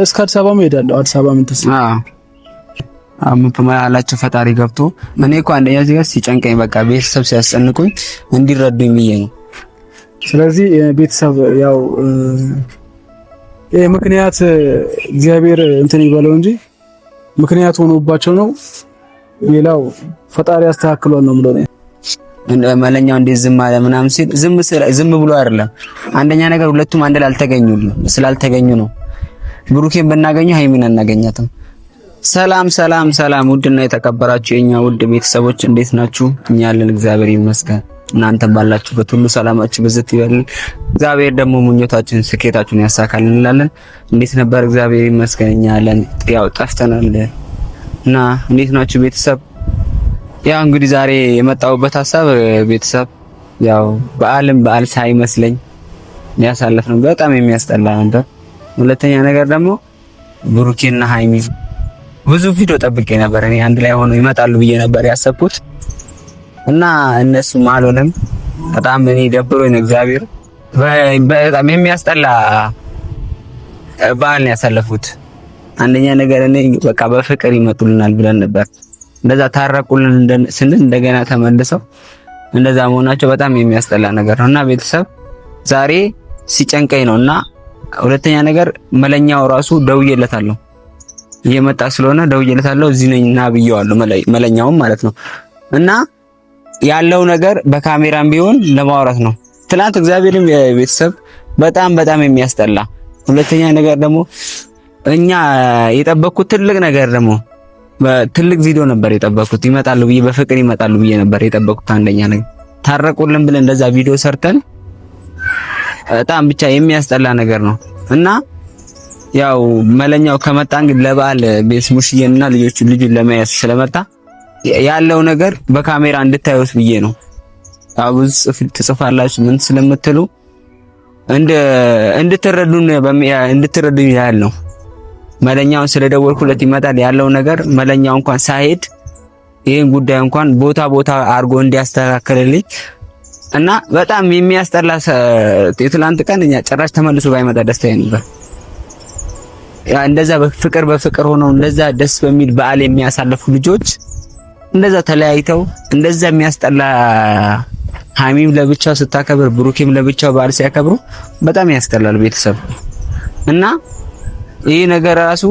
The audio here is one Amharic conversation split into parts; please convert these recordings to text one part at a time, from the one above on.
እስከ አዲስ አበባ እሄዳለሁ። አዲስ አበባ ምን ተስፋ አላቸው ፈጣሪ ገብቶ እኔ እኮ አንደኛ እዚህ ጋር ሲጨንቀኝ በቃ ቤተሰብ ሲያስጨንቁኝ እንዲረዱኝ ብዬ ነው። ስለዚህ ቤተሰብ ያው ምክንያት እግዚአብሔር እንትን ይበለው እንጂ ምክንያት ሆኖባቸው ነው። ሌላው ፈጣሪ ያስተካክሏል ነው ብለው ነው መለኛው እንደ ዝም አለ ምናምን ሲል ዝም ብሎ አይደለም። አንደኛ ነገር ሁለቱም አንድ ላይ ስላልተገኙ ነው። ብሩኬን ብናገኘው ሃይሚን አናገኛትም። ሰላም ሰላም ሰላም! ውድና የተከበራችሁ የኛ ውድ ቤተሰቦች እንዴት ናችሁ? እኛ ያለን እግዚአብሔር ይመስገን። እናንተ ባላችሁበት ሁሉ ሰላማችሁ በዘት ይበል። እግዚአብሔር ደግሞ ምኞታችሁን ስኬታችሁን ያሳካልን እንላለን። እንዴት ነበር? እግዚአብሔር ይመስገን እኛ ያለን ያው ጠፍተናል እና እንዴት ናችሁ ቤተሰብ? ያው እንግዲህ ዛሬ የመጣሁበት ሐሳብ ቤተሰብ ያው በዓል ሳይመስለኝ ያሳለፍነው በጣም የሚያስጠላ ነበር። ሁለተኛ ነገር ደግሞ ብሩኬና ሃይሚ ብዙ ቪዲዮ ጠብቄ ነበር። እኔ አንድ ላይ ሆነው ይመጣሉ ብዬ ነበር ያሰብኩት እና እነሱም አልሆነም። በጣም እኔ ደብሮኝ እግዚአብሔር በጣም የሚያስጠላ በዓል ነው ያሳለፉት። አንደኛ ነገር እኔ በቃ በፍቅር ይመጡልናል ብለን ነበር። እንደዛ ታረቁልን ስንል እንደገና ተመልሰው እንደዛ መሆናቸው በጣም የሚያስጠላ ነገር ነውና ቤተሰብ ዛሬ ሲጨንቀኝ ነውና ሁለተኛ ነገር መለኛው ራሱ ደውዬለታለሁ እየመጣ ስለሆነ ደውዬለታለሁ እዚህ ነኝና ብየዋለሁ። መለኛውም ማለት ነው እና ያለው ነገር በካሜራም ቢሆን ለማውራት ነው። ትናንት እግዚአብሔርም ቤተሰብ በጣም የሚያስጠላ ሁለተኛ ነገር ደግሞ እኛ የጠበቅኩት ትልቅ ነገር ደግሞ በትልቅ ቪዲዮ ነበር የጠበቅኩት። ይመጣሉ ብዬ በፍቅር ይመጣሉ ብዬ ነበር የጠበቅኩት። አንደኛ ነገር ታረቁልን ብለን እንደዛ ቪዲዮ ሰርተን በጣም ብቻ የሚያስጠላ ነገር ነው እና ያው መለኛው ከመጣ እንግዲህ ለበዓል ቤት ሙሽዬና ልጁን ለመያዝ ስለመጣ ያለው ነገር በካሜራ እንድታዩት ብዬ ነው። አው ትጽፋላችሁ ምን ስለምትሉ እንድትረዱኝ ያህል ነው። መለኛውን ስለደወልኩለት ይመጣል ያለው ነገር መለኛው እንኳን ሳይሄድ ይሄን ጉዳይ እንኳን ቦታ አድርጎ እንዲያስተካክልልኝ እና በጣም የሚያስጠላ የትላንት ቀን እኛ ጭራሽ ተመልሶ ባይመጣ ደስታዬ ነበር። ያ እንደዛ በፍቅር ሆነው እንደዛ ደስ በሚል በዓል የሚያሳልፉ ልጆች እንደዛ ተለያይተው እንደዛ የሚያስጠላ ሃይሚም ለብቻው ስታከብር ብሩኬም ለብቻው በዓል ሲያከብሩ በጣም ያስጠላል ቤተሰብ እና ይሄ ነገር ራሱ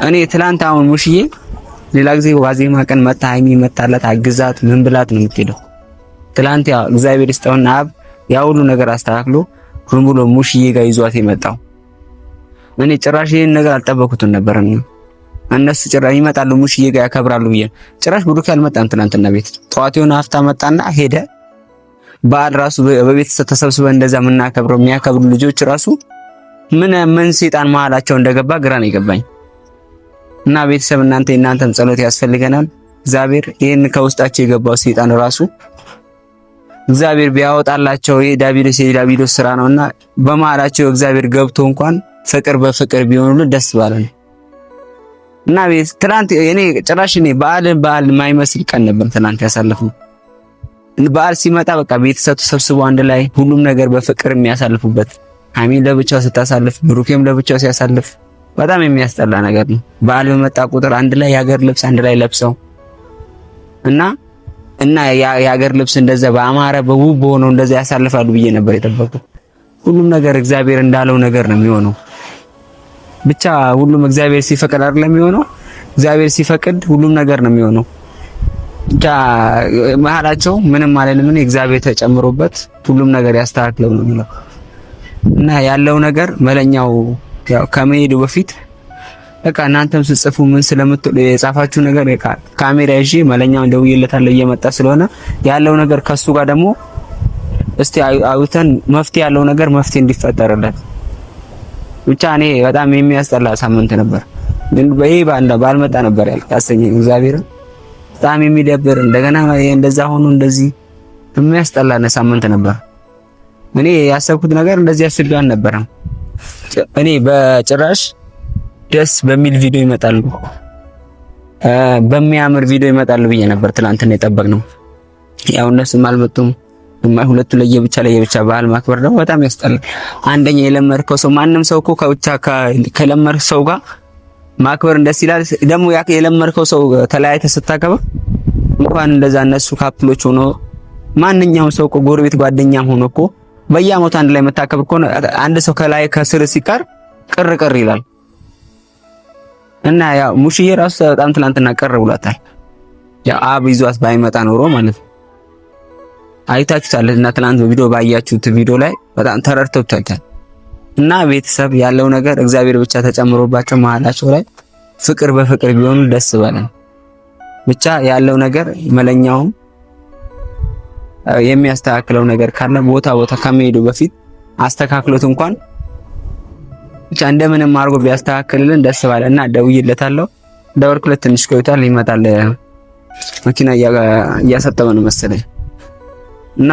እኔ ትላንት አሁን ሙሽዬ ሌላ ጊዜ ዋዜማ ቀን መታ ሃይሚ መታላት አግዛት ምን ብላት ነው የምትሄደው። ትላንት ያው እግዚአብሔር ይስጠውና ያ ሁሉ ነገር አስተካክሎ ሁሉ ብሎ ሙሽዬ ጋር ይዟት የመጣው እኔ ጭራሽ ይሄን ነገር አልጠበኩትም ነበር። እነሱ ጭራሽ ይመጣሉ ሙሽዬ ጋር ያከብራሉ ብዬ ጭራሽ ብሩክ አልመጣም። ትናንትና ቤት ጠዋት የሆነ ሀፍታ መጣና ሄደ። በዓል ራሱ በቤተሰብ ተሰብስበን እንደዛ የምናከብረው የሚያከብሩ ልጆች ራሱ ምን ሰይጣን መሀላቸው እንደገባ ግራ ነው የገባኝ። እና ቤተሰብ እናንተም ጸሎት ያስፈልገናል። እግዚአብሔር ይሄን ከውስጣቸው የገባው ሰይጣን ራሱ እግዚአብሔር ቢያወጣላቸው ይሄ ዳቢሎስ ስራ ነውና በመሀላቸው እግዚአብሔር ገብቶ እንኳን ፍቅር በፍቅር ቢሆኑሉ ደስ ባለን እና ቤት ትናንት እኔ ጭራሽ በዓል ማይመስል ቀን ነበር ትናንት ያሳለፍነው። በዓል ሲመጣ በቃ ቤተሰብ ተሰብስቦ አንድ ላይ ሁሉም ነገር በፍቅር የሚያሳልፉበት ሃይሚን ለብቻው ስታሳልፍ ብሩኬም ለብቻው ሲያሳልፍ በጣም የሚያስጠላ ነገር ነው። በዓል በመጣ ቁጥር አንድ ላይ የሀገር ልብስ አንድ ላይ ለብሰው እና የሀገር ልብስ እንደዛ በአማረ በውብ ሆነው እንደዛ ያሳልፋሉ ብዬ ነበር የጠበቁት። ሁሉም ነገር እግዚአብሔር እንዳለው ነገር ነው የሚሆነው። ብቻ ሁሉም እግዚአብሔር ሲፈቅድ አይደለም የሚሆነው። እግዚአብሔር ሲፈቅድ ሁሉም ነገር ነው የሚሆነው። ብቻ መሀላቸው ምንም ማለት ምን እግዚአብሔር ተጨምሮበት ሁሉም ነገር ያስተካክለው ነው የሚለው እና ያለው ነገር መለኛው ያው ከመሄዱ በፊት በቃ እናንተም ስትጽፉ ምን ስለምትሉ የጻፋችሁ ነገር ካሜራ ይዤ መለኛውን ደውዬለታለሁ እየመጣ ስለሆነ ያለው ነገር ከሱ ጋር ደግሞ እስቲ አውተን መፍትሄ ያለው ነገር መፍትሄ እንዲፈጠርለት ብቻ እኔ በጣም የሚያስጠላ ሳምንት ነበር። ግን ባልመጣ ነበር ያልቃሰኝ እግዚአብሔር በጣም የሚደብር እንደገና እንደዛ ሆኖ እንደዚህ የሚያስጠላ ሳምንት ነበር። እኔ ያሰብኩት ነገር እንደዚህ አስቤ አልነበረም። እኔ በጭራሽ ደስ በሚል ቪዲዮ ይመጣሉ በሚያምር ቪዲዮ ይመጣሉ ብዬ ነበር ትላንትና የጠበቅነው። ያው እነሱም አልመጡም። ሁለቱ ለየብቻ በዓል ማክበር ደግሞ በጣም ያስጠላል። አንደኛ የለመድከው ሰው ማንም ሰው እኮ ከለመድከው ሰው ጋር ማክበር ደስ ይላል። ደግሞ የለመድከው ሰው ተለያይተህ ስታከብር እንኳን እንደዛ እነሱ ካፕሎች ሆኖ ማንኛውም ሰው እኮ ጎረቤት ጓደኛም ሆኖ እኮ በየዓመቱ አንድ ላይ መታከብ እኮ አንድ ሰው ከላይ ከስር ሲቀር ቅር ይላል። እና ያው ሙሽዬ ራሱ በጣም ትላንትና ቅር ብሏታል። ያው አብ ይዟት ባይመጣ ኖሮ ማለት ነው። አይታችሁታል እና ትላንት ቪዲዮ ባያችሁት ቪዲዮ ላይ በጣም ተረድተውታል። እና ቤተሰብ ያለው ነገር እግዚአብሔር ብቻ ተጨምሮባቸው መሀላቸው ላይ ፍቅር በፍቅር ቢሆኑ ደስ ባለን። ብቻ ያለው ነገር መለኛውም የሚያስተካክለው ነገር ካለ ቦታ ከመሄዱ በፊት አስተካክሎት እንኳን ብቻ እንደምንም አድርጎ ቢያስተካክልልን ደስ ባለን። እና ደውዬለታለሁ። ደወልኩለት ትንሽ ቆይቷል፣ ይመጣል። መኪና እያሰጠመ ነው መሰለኝ። እና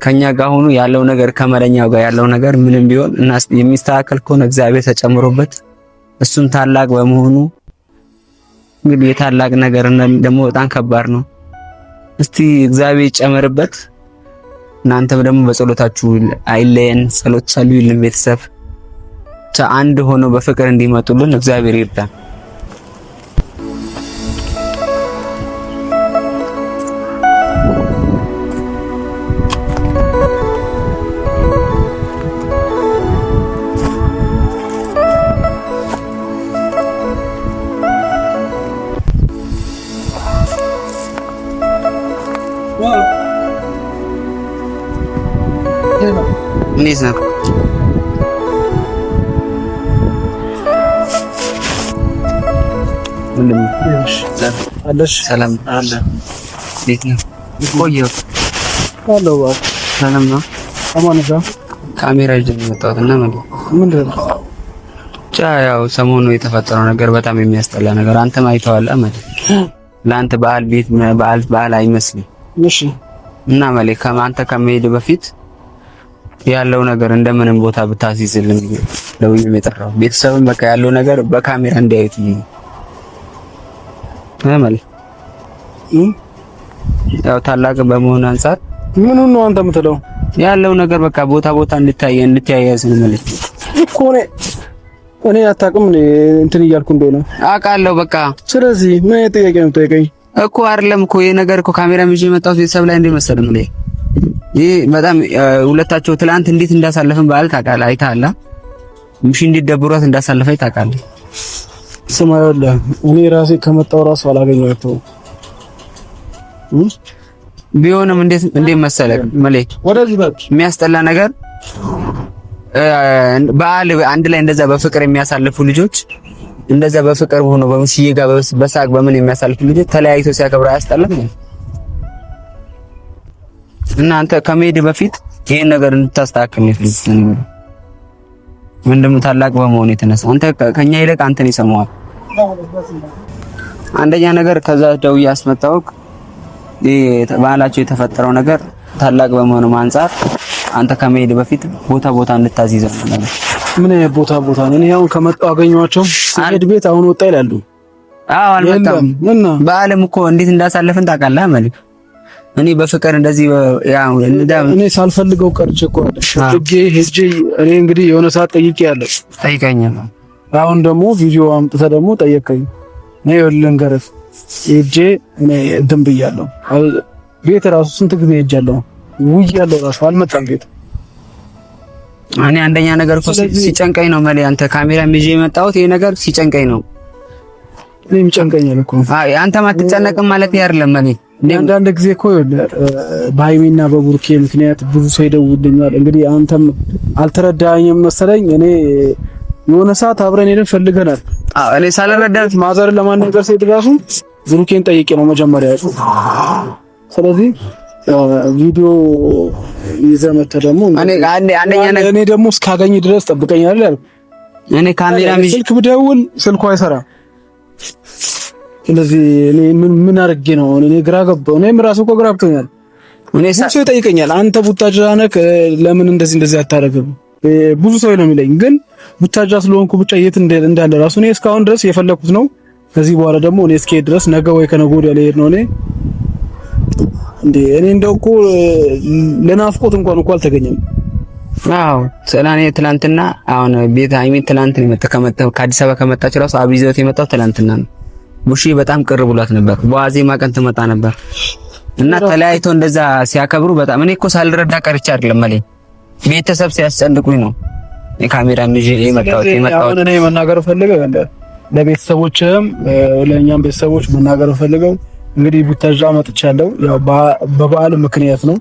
ከኛ ጋር ሆኖ ያለው ነገር ከመለኛው ጋር ያለው ነገር ምንም ቢሆን እና የሚስተካከል ከሆነ እግዚአብሔር ተጨምሮበት እሱም ታላቅ በመሆኑ እንግዲህ የታላቅ ነገር ደግሞ በጣም ከባድ ነው። እስቲ እግዚአብሔር ይጨመርበት። እናንተም ደግሞ በጸሎታችሁ አይለየን። ጸሎት ጸልዩልን ቤተሰብ አንድ ሆኖ በፍቅር እንዲመጡልን እግዚአብሔር ይርዳን። እንዴት ነው? አለሽ? ሰላም አለ። እንዴት ነው? ቆየሁ አለው። ሰላም ነው? አማኑሻ ካሜራ ይዤ መጣሁት እና ምንድን ነው? ያው ሰሞኑ የተፈጠረው ነገር በጣም የሚያስጠላ ነገር አንተም አይተዋል ማለት ለአንተ በዓል አይመስልም። እሺ። እና አንተ ከመሄድ በፊት ያለው ነገር እንደምንም ቦታ ብታስይዝልን ለውይም የጠራው ቤተሰብም በቃ ያለው ነገር በካሜራ እንዲያዩት ያው ታላቅ በመሆን አንፃር ምኑን ነው አንተ የምትለው? ያለው ነገር በቃ ቦታ እንድታያዝ ነው ማለት እኮ እኔ አታውቅም እንትን እያልኩ እንደሆነ አውቃለሁ። በቃ ስለዚህ ምን ጥያቄ ነው የምጠይቀኝ እኮ? አይደለም እኮ ይሄ ነገር እኮ ካሜራ ይዤ የመጣሁት ቤተሰብ ላይ እንደመሰለ ነው። ይሄ በጣም ሁለታቸው ትላንት እንዴት እንዳሳለፈን በዓል ታውቃለህ፣ አይተሃል። ምሽ እንዴት ደብሯት እንዳሳለፈኝ ታውቃለህ። ስማ ይኸውልህ፣ እኔ ራሴ ከመጣሁ ራሱ አላገኘኋቸውም። ቢሆንም እንዴት መሰለህ መሌክ ወደዚህ የሚያስጠላ ነገር በዓል አንድ ላይ እንደዛ በፍቅር የሚያሳልፉ ልጆች እንደዛ በፍቅር ሆኖ በምሽዬ ጋር በሳቅ በምን የሚያሳልፉ ልጆች ተለያይተው ሲያከብሩ አያስጠላም? እና አንተ ከመሄድ በፊት ይሄን ነገር እንድታስተካክል ነው። ምንድነው ታላቅ በመሆን የተነሳ አንተ ከኛ ይልቅ አንተን ይሰማዋል። አንደኛ ነገር ከዛ ደውዬ አስመጣሁት። በዓላቸው የተፈጠረው ነገር ታላቅ በመሆኑ አንፃር አንተ ከመሄድ በፊት ቦታ እንድታስይዘው ነው። ምን ቦታ ነው? እኔ አሁን ከመጣሁ አገኘኋቸው ሲሄድ ቤት አሁን ወጣ ይላሉ። አዎ አልመጣም። በዓለም እኮ እንዴት እንዳሳለፈን ታውቃለህ ማለት እኔ በፍቅር እንደዚህ ያው እኔ ሳልፈልገው ቀርቼ እኮ ሄጄ እኔ እንግዲህ የሆነ ሰዓት ጠይቄያለሁ። ጠይቀኛል። አሁን ደግሞ ቪዲዮ አምጥተህ ደግሞ ጠየቀኝ። እኔ ልንገርህ ሄጄ እኔ እንትን ብያለሁ። ቤት ራሱ ስንት ጊዜ ሄጃለሁ። ውያለሁ ራሱ አልመጣም ቤት። እኔ አንደኛ ነገር እኮ ሲጨንቀኝ ነው ማለት አንተ ካሜራ ይዤ የመጣሁት ይሄ ነገር ሲጨንቀኝ ነው። እኔም ጨንቀኛል እኮ። አንተ ማትጨነቅም ማለት አይደለም ማለት አንዳንድ ጊዜ እኮ በሃይሚና በቡርኬ ምክንያት ብዙ ሰው ይደውልልኛል። እንግዲህ አንተም አልተረዳኸኝም መሰለኝ። እኔ የሆነ ሰዓት አብረን ሄደን ፈልገናል። እኔ ሳልረዳት ማዘርን ለማናገር ሲሄድ ራሱ ብሩኬን ጠይቄ ነው መጀመሪያ። ስለዚህ ቪዲዮ ይዘህ መተህ ደግሞ እኔ ደግሞ እስካገኝ ድረስ ጠብቀኛል ያልኩ። እኔ ካሜራ ስልክ ብደውል ስልኩ አይሰራም። ስለዚህ እኔ ምን አድርጌ ነው? እኔ ግራ ገባሁ። እኔም ራሱ እኮ ግራ ገብቶኛል። ብዙ ሰው ይጠይቀኛል፣ አንተ ቡታጅራ ነህ ለምን እንደዚህ አታደርግም? ብዙ ሰው ነው የሚለኝ። ግን ቡታጅራ ስለሆንኩ ብቻ የት እንዳለ ራሱ እኔ እስካሁን ድረስ የፈለኩት ነው። ከዚህ በኋላ ደግሞ እኔ እስከሄድ ድረስ ነገ ወይ ከነገ ወዲያ ልሄድ ነው። እኔ እንዴ እኔ እንደው እኮ ለናፍቆት እንኳን እኮ አልተገኘም። አዎ ሰላኔ ትላንትና አሁን ቤት ሃይሚ ትላንት ነው ከአዲስ አበባ ከመጣች ራሱ አብይዘት የመጣው ትላንትና ነው። ሙሺ በጣም ቅር ብሏት ነበር። በዋዜማ ቀን ትመጣ ነበር እና ተለያይቶ እንደዛ ሲያከብሩ በጣም እኔ እኮ ሳልረዳ ቀርቼ አይደለም ማለት ቤተሰብ ሲያስጨንቁኝ ነው የካሜራ ምጂ የመጣው እኔ መናገር ፈልገው ለቤተሰቦችም ለኛም ቤተሰቦች መናገር ፈልገው እንግዲህ ቡታጅራ መጥቻለሁ። ያው በበዓል ምክንያት ነው።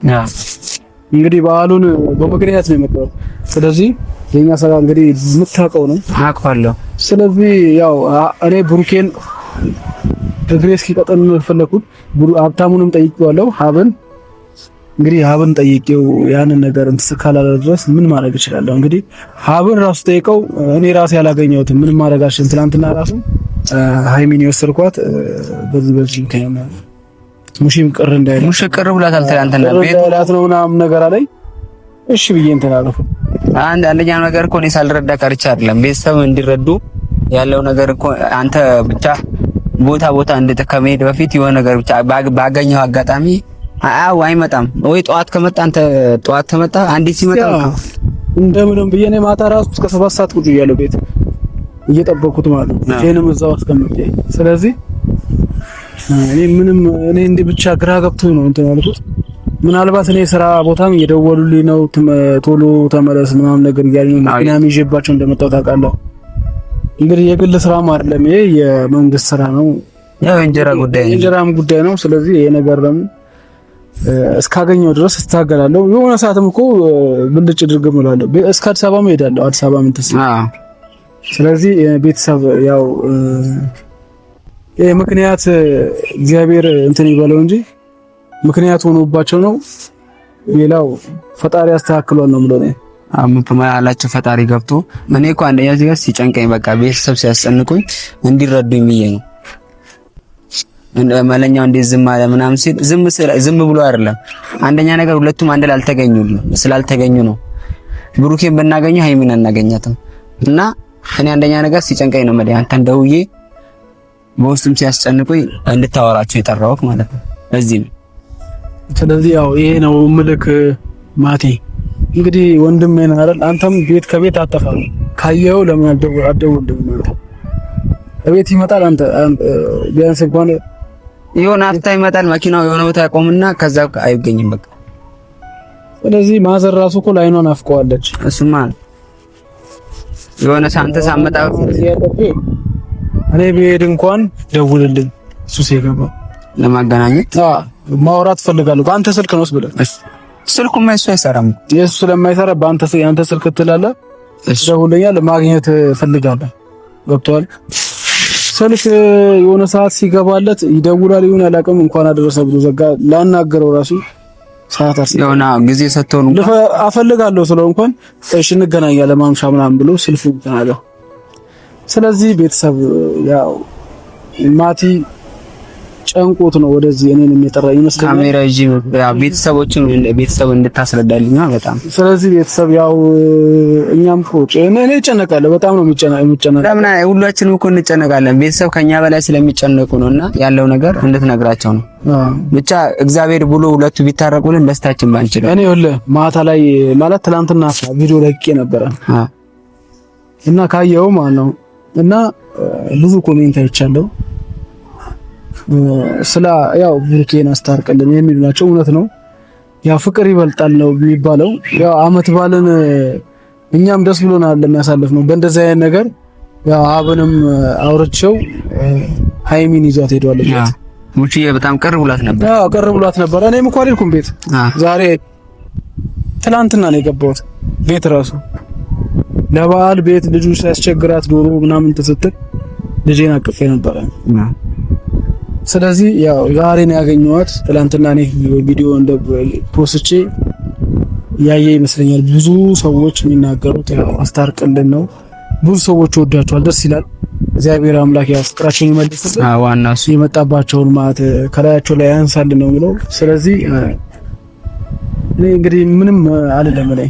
እንግዲህ በዓሉን በምክንያት ነው የመጣው። ስለዚህ የኛ ሰራ እንግዲህ የምታውቀው ነው አውቃለሁ። ስለዚህ ያው እኔ ብሩኬን በግሬስ ኪቀጠን ነው የፈለኩት። ሀብታሙንም ጠይቄዋለሁ። እንግዲህ ሀብን ጠይቄው ያንን ነገር እንስካላለ ድረስ ምን ማድረግ እችላለሁ? እንግዲህ ሀብን ራሱ ጠይቀው እኔ ራሴ ያላገኘሁትም ምን ማድረጋችን ትናንትና ራሱ ሃይሚን የወሰድኳት በዚህ ከሆነ ሙሽም ቅር እንዳይል ሙሽ ቅር ብሏታል። ትናንትና ቤት ላት ነው ምናምን ነገር አለኝ። እሺ ብዬ እንትን አለፉ። አንደኛ ነገር እኮ እኔ ሳልረዳ ቀርቼ አይደለም ቤተሰብ እንዲረዱ ያለው ነገር እኮ አንተ ብቻ ቦታ ከመሄድ በፊት የሆነ ነገር ብቻ ባገኘው አጋጣሚ አይመጣም ወይ ጠዋት ከመጣ አንተ ጠዋት ከመጣ አንዲት ሲመጣ እንደምንም ብዬ እኔ ማታ ራሱ እስከ 7 ሰዓት ቁጭ ያለው ቤት እየጠበኩት ማለት ነው። እኔንም እዛው አስቀምጬ ስለዚህ እኔ እንዲህ ብቻ ግራ ገብቶኝ ነው እንትን ያልኩት። ምናልባት እኔ ስራ ቦታም እየደወሉልኝ ነው ቶሎ ተመለስ ምናምን ነገር እያሉኝ ነው። ምክንያቱም ይዤባቸው እንደመጣው ታውቃለህ። እንግዲህ የግል ስራም አይደለም ይሄ የመንግስት ስራ ነው። ያው እንጀራም ጉዳይ ነው። ስለዚህ ይሄ ነገር ደግሞ እስካገኘው ድረስ እታገላለሁ። የሆነ ሰዓትም እኮ ብልጭ ድርግም እላለሁ። እስከ አዲስ አበባ እሄዳለሁ። አዲስ አበባ ምን ተስፋ ስለዚህ ቤተሰብ ያው ምክንያት እግዚአብሔር እንትን ይበለው እንጂ ምክንያት ሆኖባቸው ነው። ሌላው ፈጣሪ ያስተካክሏል ነው የምለው። አላቸው ፈጣሪ ገብቶ እኔ እኮ አንደኛ እዚህ ጋር ሲጨንቀኝ በቃ ቤተሰብ ሲያስጨንቁኝ እንዲረዱኝ ብዬ ነው። መለኛው እንደ ዝም አለ ምናምን ሲል ዝም ብሎ አይደለም። አንደኛ ነገር ሁለቱም አንድ ላይ ስላልተገኙ ነው። ብሩኬን ብናገኘው ሃይሚን አናገኛትም እና እኔ አንደኛ ነገር ሲጨንቀኝ ነው ማለት አንተን ደውዬ በውስጥም ሲያስጨንቁኝ እንድታወራቸው የጠራሁት ማለት ነው። እዚህ ነው። ስለዚህ ያው ይሄ ነው ምልክ ማቲ እንግዲህ ወንድሜ ነህ አይደል? አንተም ቤት ከቤት አጠፋም ካየው ለምን አደውልልኝ ማለት ቤት ይመጣል። አንተ ቢያንስ እንኳን የሆነ አፍታ ይመጣል። መኪናው የሆነ ቦታ ያቆምና ከዛ አይገኝም በቃ። ስለዚህ ማዘር ራሱ እኮ ላይኗን አፍቀዋለች። እሱማ የሆነ ሳንተ ሳመጣ እኔ ብሄድ እንኳን ደውልልኝ እሱ ሲገባ ለማገናኘት ማውራት ፈልጋለሁ። በአንተ ስልክ ነው ብለህ ስልኩማ እሱ አይሰራም። የሱ ስለማይሰራ ያንተ ስልክ ትላለህ። ደውልልኛል ማግኘት ፈልጋለሁ። ገብቶሃል? ስልክ የሆነ ሰዓት ሲገባለት ይደውላል። ይሁን አላውቅም። እንኳን አደረሰ ብሎ ዘጋ። ላናገረው ራሱ ሰዓት ያውና ጊዜ ሰጥተው ነው አፈልጋለሁ ስለው እንኳን እሺ እንገናኛለን ማምሻ ምናምን ብሎ ስልፉ ተናለ። ስለዚህ ቤተሰብ ያው ማቲ ጨንቆት ነው ወደዚህ እኔንም የጠራኝ ይመስላል። ካሜራ ይዤ ቤተሰብ እንድታስረዳልኝ ነው በጣም። ስለዚህ ቤተሰብ ያው እኛም ቆጭ እኔ እጨነቃለሁ። በጣም ነው የሚጨነቀው። ለምን ሁላችንም እኮ እንጨነቃለን። ቤተሰብ ከኛ በላይ ስለሚጨነቁ ነውና ያለው ነገር እንድትነግራቸው ነው። ብቻ እግዚአብሔር ብሎ ሁለቱ ቢታረቁልን ደስታችን ባንችል። እኔ ማታ ላይ ማለት ትናንትና ቪዲዮ ለቅቄ ነበረ እና ካየው ማለት ነው እና ብዙ ኮሜንት አይቻለሁ ያው ብሩኬን አስታርቀልን የሚሉ ናቸው። እውነት ነው። ያው ፍቅር ይበልጣል ነው የሚባለው። ያው አመት ባለን እኛም ደስ ብሎናል ለሚያሳልፍ ነው። በእንደዚህ አይነት ነገር ያው አብንም አውርቼው ሃይሚን ይዟት ሄዷል። ሙቺዬ በጣም ቅር ብሏት ነበር። አዎ ቅር ብሏት ነበር። እኔም እኮ አልሄድኩም ቤት ዛሬ ትናንትና ነው የገባሁት ቤት ራሱ ለበዓል ቤት ልጁ ሲያስቸግራት ዶሮ ምናምን ተሰጥቶ ልጄን አቅፌ ነበር። ስለዚህ ያው ዛሬ ነው ያገኘኋት። ትላንትና እኔ ቪዲዮ እንደ ፖስቼ ያየ ይመስለኛል ብዙ ሰዎች የሚናገሩት ያው አስታርቅልን ነው። ብዙ ሰዎች ወዳቸዋል። ደስ ይላል። እግዚአብሔር አምላክ ያው ፍቅራቸውን ይመልስልን። ዋናው እሱ የመጣባቸውን ማለት ከላያቸው ላይ ያንሳልን ነው የሚለው። ስለዚህ እኔ እንግዲህ ምንም አይደለም ላይ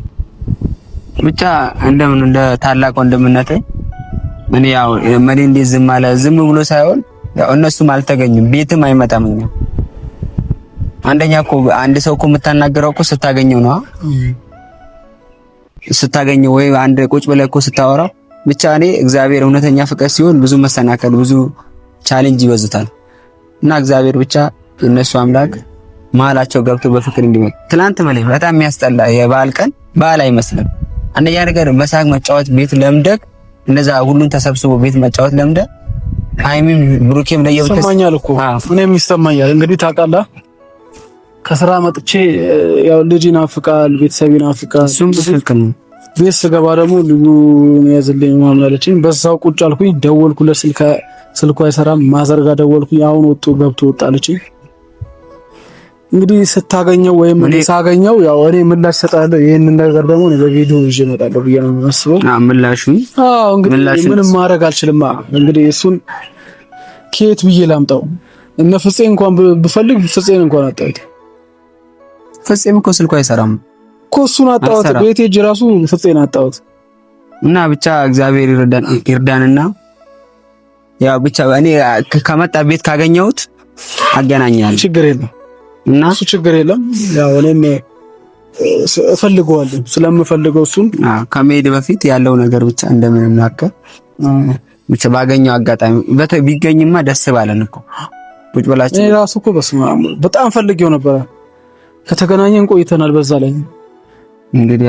ብቻ እንደምን እንደ ታላቅ ወንድምነቴ እኔ ያው መሌ እንደ ዝም ብሎ ሳይሆን ያው እነሱም አልተገኙም፣ ቤትም አይመጣም። አንደኛ እኮ አንድ ሰው እኮ የምታናገረው እኮ ስታገኘው ነው። ስታገኘው ወይ አንድ ቁጭ ብለህ እኮ ስታወራው ብቻ። እኔ እግዚአብሔር እውነተኛ ፍቅር ሲሆን ብዙ መሰናከል ብዙ ቻሌንጅ ይበዙታል እና እግዚአብሔር ብቻ እነሱ አምላክ መሀላቸው ገብቶ በፍቅር እንዲመጣ። ትናንት ማለት በጣም የሚያስጠላ የበዓል ቀን በዓል አይመስልም። አንደኛ ነገር መሳቅ መጫወት ቤት ለምደክ እንደዛ ሁሉን ተሰብስቦ ቤት መጫወት ለምደ ሃይሚም ብሩኬም ለየብቻ ይሰማኛል እኮ እኔም ይሰማኛል። እንግዲህ ታውቃለህ ከስራ መጥቼ ያው ልጅ ይናፍቃል፣ ቤተሰብ ይናፍቃል። እሱም ትክክል ነው። ቤት ስገባ ደግሞ ልጁ ያዝልኝ ምናምን አለችኝ። በዛው ቁጭ አልኩኝ። ደወልኩለት፣ ስልኩ አይሰራም። ማዘርጋ ደወልኩኝ። አሁን ወጥቶ ገብቶ ወጣለችኝ። እንግዲህ ስታገኘው ወይም እኔ ሳገኘው ያው እኔ ምላሽ ሰጣለሁ። ይሄንን ነገር ደግሞ እኔ በቪዲዮ ይዤ እመጣለሁ ብዬ ነው የማስበው። ምላሹ እንግዲህ ምንም ማድረግ አልችልም። እንግዲህ እሱን ከየት ብዬ ላምጣው? እነ ፍፄ እንኳን ብፈልግ ፍፄን እንኳን አጣሁት። ፍፄም እኮ ስልኩ አይሰራም እኮ እሱን አጣሁት። ቤቴ እጅ ራሱ ፍፄን አጣሁት። እና ብቻ እግዚአብሔር ይርዳንና ያው ብቻ እኔ ከመጣ ቤት ካገኘሁት አገናኛለሁ። ችግር የለም እና እሱ ችግር የለም። ያው እኔም እፈልገዋለሁ ስለምፈልገው እሱን ከመሄድ በፊት ያለው ነገር ብቻ እንደምንም ናከ ብቻ ባገኘው አጋጣሚ ቢገኝማ ደስ ባለን እኮ ቁጭ ብላችሁ። እኔ ራሱ እኮ በጣም ፈልጌው ነበር። ከተገናኘን ቆይተናል። በዛ ላይ እንግዲህ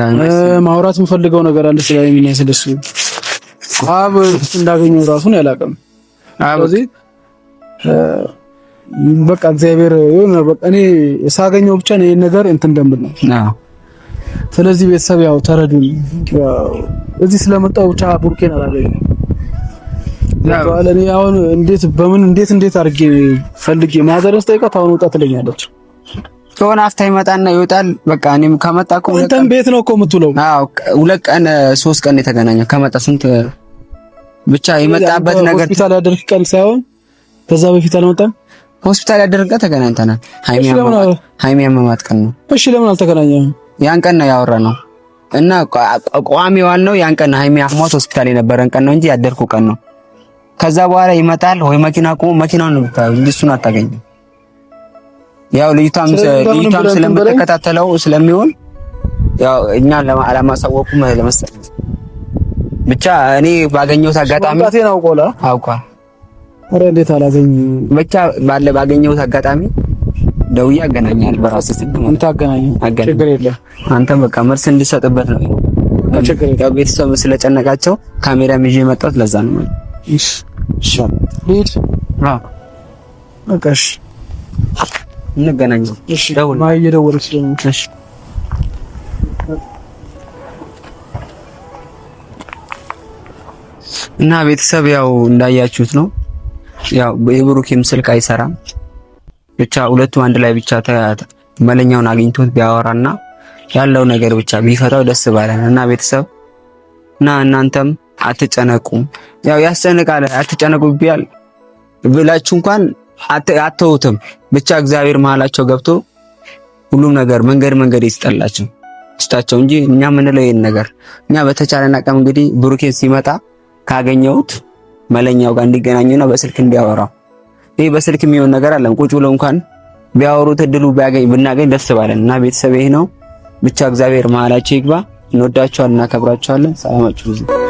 ማውራት የምፈልገው ነገር አለ ስለሚና ስለሱ እንዳገኘው ራሱን ያላቀም ስለዚህ በቃ እግዚአብሔር የሆነ በቃ እኔ ሳገኘው ብቻ ነው ይሄን ነገር እንትን እንደምል ነው። ስለዚህ ቤተሰብ ያው ተረዱኝ። ያው እዚህ ስለመጣው ብቻ ቡርኬን አላለኝ። ያው እኔ አሁን እንዴት አድርጌ ፈልጌ ማዘርስ ጠይቃት አሁን ወጣ ትለኛለች። ከሆነ አፍታ ይመጣና ይወጣል። በቃ እኔም ከመጣ እኮ እንትን ቤት ነው እኮ የምትውለው። አዎ 2 ቀን 3 ቀን የተገናኘው ከመጣ ስንት ብቻ የመጣበት ነገር ሆስፒታል ያደርክ ቀን ሳይሆን ከዛ በፊት አልመጣም። ሆስፒታል ያደረገ ተገናኝተናል። ሃይሚ ያመማት ቀን ነው። እሺ ለምን አልተገናኘም? ያን ቀን ነው ያወራነው እና ቋሚ ዋልነው ያን ቀን ሃይሚ አሟት ሆስፒታል የነበረን ቀን ነው እንጂ ያደርኩ ቀን ነው። ከዛ በኋላ ይመጣል ወይ መኪና ቆሞ መኪናውን ነው ብታዩ እንጂ እሱን አታገኝም። ያው ልጅቷም ስለምትከታተለው ስለሚሆን ያው እኛ አለማሳወቁም ለመስጠት ብቻ እኔ ባገኘሁት አጋጣሚ አውቋል። ኧረ እንዴት አላገኝ ብቻ ባገኘሁት አጋጣሚ ደውዬ አገናኛል። በራስህ እንት አገናኝ ችግር የለም። አንተም በቃ መልስ እንድሰጥበት ነው። ችግር የለም። ያው ቤተሰብ ስለጨነቃቸው ካሜራም ይዤ መጣሁት ለዛ ነው። እሺ ሊድ በቃ እሺ እንገናኝ። እሺ ማይ እየደወለች ነው። እሺ እና ቤተሰብ ያው እንዳያችሁት ነው። ያው የብሩኬም ስልክ አይሰራም። ብቻ ሁለቱ አንድ ላይ ብቻ መለኛውን አግኝቶት ቢያወራና ያለው ነገር ብቻ ቢፈታው ደስ ባለን እና ቤተሰብ እና እናንተም አትጨነቁ። ያው ያስጨንቃል። አትጨነቁ ቢያል ብላችሁ እንኳን አተውትም። ብቻ እግዚአብሔር መሀላቸው ገብቶ ሁሉም ነገር መንገድ ይስጣቸው እንጂ እኛ ምንለው ይሄን ነገር እኛ በተቻለና ቀም እንግዲህ ብሩኬን ሲመጣ ካገኘሁት መለኛው ጋር እንዲገናኙና በስልክ እንዲያወራው። ይሄ በስልክ የሚሆን ነገር አለም ቁጭ ብለው እንኳን ቢያወሩት እድሉ ብናገኝ ደስ ባለን እና ቤተሰብ ይሄ ነው። ብቻ እግዚአብሔር መሀላቸው ይግባ። እንወዳቸዋለን፣ እናከብራቸዋለን። ሰላማችሁ ይብዛ።